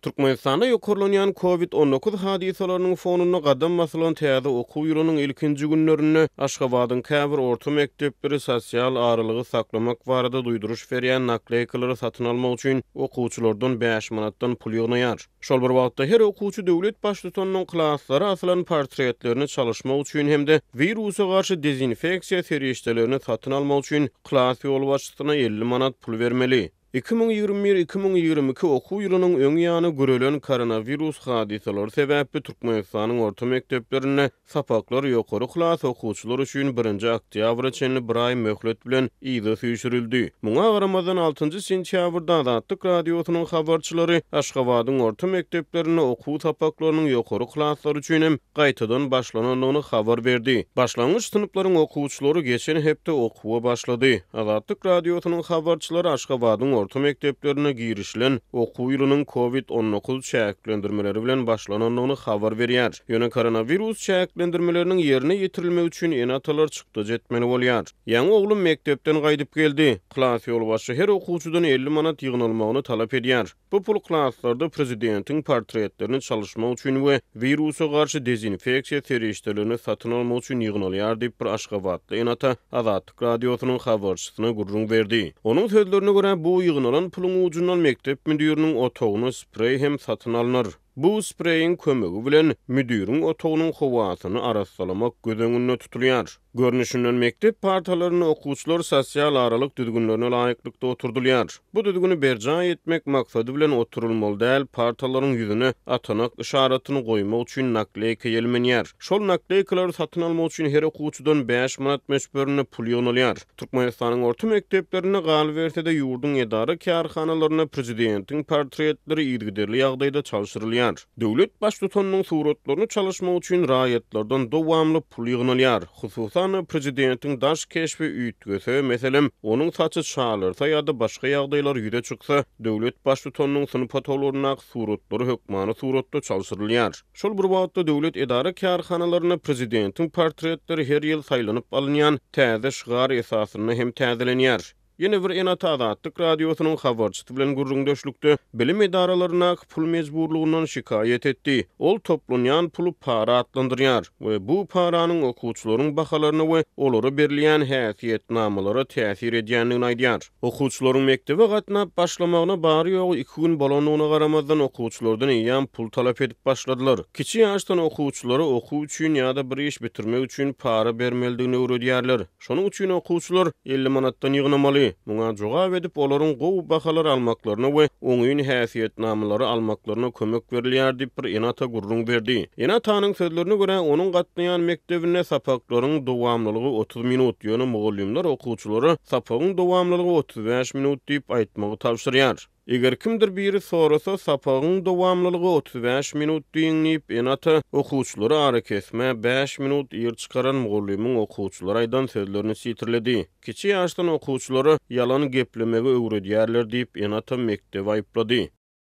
Türkmenistanda ýokurlanýan COVID-19 hadisalarynyň fonuna gadam basylan täze okuw ýylynyň ilkinji günlerinde Aşgabatyň käbir orta mekdepleri sosial aralygy saklamak barada duýduruş berýän nakleykalary satyn almak üçin okuwçylardan 5 manatdan pul ýygnaýar. Şol bir wagtda her okuwçy döwlet başlygynyň klaslary asylan portretlerini çalışmak üçin hemde wirusa garşy dezinfeksiýa serişdelerini satyn almak üçin klas ýol başlygyna 50 manat pul bermeli. 2021-2022 okuw ýylynyň öň ýany görelen koronavirus hadisalary sebäpli Türkmenistanyň orta mekdeplerine sapaklar ýokary klas okuwçylar üçin 1-nji oktýabra çenli bir ay möhlet bilen ýygy süýşürildi. Muňa garamazdan 6-njy sentýabrda Azatlyk radiosynyň habarçylary Aşgabatyň orta mekdeplerine okuw sapaklarynyň ýokary klaslary üçin hem gaýtadan başlananyny habar berdi. Başlangyç sınıflaryň okuwçylary geçen hepde okuwa başlady. Azatlyk radiosynyň habarçylary Aşgabatyň orta mekdeplerine girişlen okuw ýylynyň COVID-19 çäklendirmeleri bilen başlananyny habar berýär. Ýöne koronavirus çäklendirmeleriniň ýerine ýetirilmegi üçin enatalar çykdy jetmeli bolýar. Ýaňy oglum mekdepden gaýdyp geldi. Klas ýolbaşy her okuwçydan 50 manat ýygnalmagyny talap edýär. Bu pul klaslarda prezidentiň portretlerini çalışmak üçin we virusa garşy dezinfeksiýa serişdelerini satyn almak üçin ýygnalýar diýip bir Aşgabatly enata Azatlyk radiosynyň habarçysyna gurrun berdi. Onuň sözlerine görä bu ýygnalan puluň ujundan mektep müdiriniň otagyna sprey hem satyn alynır. Bu spreyin kömegi bilen müdiriň otagynyň howasyny arassalamak gözeňinde tutulýar. Görnüşinden mektep partalaryny okuwçylar sosial aralyk düzgünlerine laýyklykda oturdylýar. Bu düzgünü berja etmek maksady bilen oturulmaly däl, partalaryň ýüzüne atanak işaratyny goýmak üçin nakleyka ýelmenýär. Şol nakleykalary satyn almak üçin her okuwçydan 5 manat meşberine pul ýygnalýar. Türkmenistanyň orta mekteplerine galy berse-de ýurdun edara kärhanalaryna prezidentiň portretleri ýygyderli ýagdaýda çalışyrylýar. Döwlet başlygynyň suratlaryny çalışmak üçin raýatlardan dowamly pul ýygnalýar. Hususan prezidentiň daş keşfi üýtgese, meselem onuň saçy çalyrsa ýa-da başga ýagdaýlar ýüze çyksa, döwlet başlygynyň sınıf patolaryna suratlary hökmany suratda çalışyrylýar. Şol bir wagtda döwlet edara kärhanalaryna prezidentiň portretleri her ýyl saýlanyp alynýan täze şygar esasyna hem täzelenýär. Ýene bir enata Azatlyk radiosynyň habarçysy bilen gurrundaşlykda bilim edaralaryna pul mejburlugynyň şikaýet etdi. Ol toplanýan pulu para atlandyrýar we bu paranyň okuwçylaryň bahalaryna we olary berilýän häsiýetnamalara täsir edýändigini aýdýar. Okuwçylaryň mektebe gatnap başlamagyna bary ýogy 2 gün bolanyna garamazdan okuwçylardan ýan pul talap edip başladylar. Kiçi ýaşdan okuwçylara okuw üçin ýa-da bir iş bitirmek üçin para bermelidigini öwredýärler. Şonuň üçin okuwçylar 50 manatdan ýygnamaly. Muňa jogap edip olaryň gowy bahalary almaklaryna we oňyň häsiýetnamalary almaklaryna kömek berilýär diýip bir enata gurrun berdi. Enatanyň sözlerine görä onuň gatnaýan mektebine sapaklaryň dowamlylygy 30 minut, ýöne mugallimler okuwçylary sapagyň dowamlylygy 35 minut diýip aýtmagy tapşyrýar. Eger kimdir biri sorasa sapagyň dowamlylygy 35 minut diýip enata okuwçylary ara kesme 5 minut ýer çykaran mugallimyň okuwçylary aýdan sözlerini sitirledi. Kiçi ýaşdan okuwçylary ýalan geplemegi öwredýärler diýip enata mektep aýplady.